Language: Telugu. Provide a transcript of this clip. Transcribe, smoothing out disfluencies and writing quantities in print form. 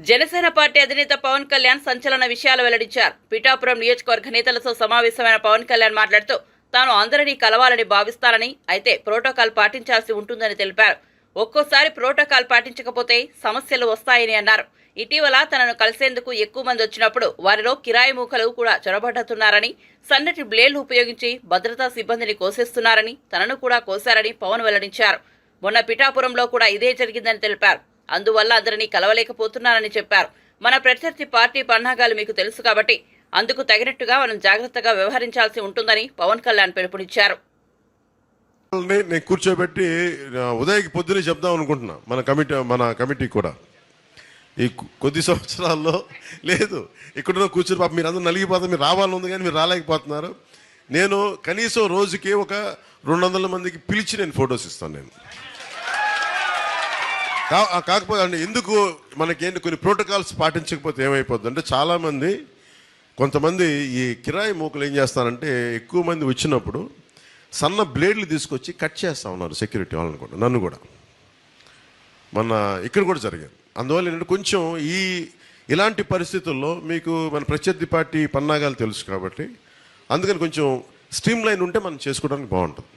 జనసేన పార్టీ అధినేత పవన్ కళ్యాణ్ సంచలన విషయాలు వెల్లడించారు. పిఠాపురం నియోజకవర్గ నేతలతో సమావేశమైన పవన్ కళ్యాణ్ మాట్లాడుతూ తాను అందరినీ కలవాలని భావిస్తానని, అయితే ప్రోటోకాల్ పాటించాల్సి ఉంటుందని తెలిపారు. ఒక్కోసారి ప్రోటోకాల్ పాటించకపోతే సమస్యలు వస్తాయని అన్నారు. ఇటీవల తనను కలిసేందుకు ఎక్కువ మంది వచ్చినప్పుడు వారిలో కిరాయి మూకలు కూడా చొరబడుతున్నారని, సన్నటి బ్లేడ్లు ఉపయోగించి భద్రతా సిబ్బందిని కోసేస్తున్నారని, తనను కూడా కోశారని పవన్ వెల్లడించారు. మొన్న పిఠాపురంలో కూడా ఇదే జరిగిందని తెలిపారు. అందువల్ల అందరినీ కలవలేకపోతున్నారని చెప్పారు. మన ప్రత్యర్థి పార్టీ పన్నాగాలు మీకు తెలుసు కాబట్టి అందుకు తగినట్టుగా మనం జాగ్రత్తగా వ్యవహరించాల్సి ఉంటుందని పవన్ కళ్యాణ్ పిలుపునిచ్చారు. నేను కూర్చోబెట్టి ఉదయకి పొద్దునే చెప్దాం అనుకుంటున్నా. మన కమిటీ కూడా ఈ కొద్ది సంవత్సరాల్లో లేదు, ఇక్కడ కూర్చొని పాప మీరు అందరూ నలిగిపోతారు, మీరు రావాలని ఉంది కానీ మీరు రాలేకపోతున్నారు. నేను కనీసం రోజుకి ఒక 200 మందికి పిలిచి నేను ఫొటోస్ ఇస్తాను. నేను కాకపోతే అంటే ఎందుకు మనకేంటి కొన్ని ప్రోటోకాల్స్ పాటించకపోతే ఏమైపోద్ది అంటే, చాలామంది కొంతమంది ఈ కిరాయి మూకలు ఏం చేస్తారంటే, ఎక్కువ మంది వచ్చినప్పుడు సన్న బ్లేడ్లు తీసుకొచ్చి కట్ చేస్తూ ఉన్నారు సెక్యూరిటీ వాళ్ళని కూడా, నన్ను కూడా. మన ఇక్కడ కూడా జరిగింది. అందువల్ల ఏంటంటే కొంచెం ఇలాంటి పరిస్థితుల్లో మీకు మన ప్రత్యర్థి పార్టీ పన్నాగాలు తెలుసు కాబట్టి అందుకని కొంచెం స్ట్రీమ్ లైన్ ఉంటే మనం చేసుకోవడానికి బాగుంటుంది.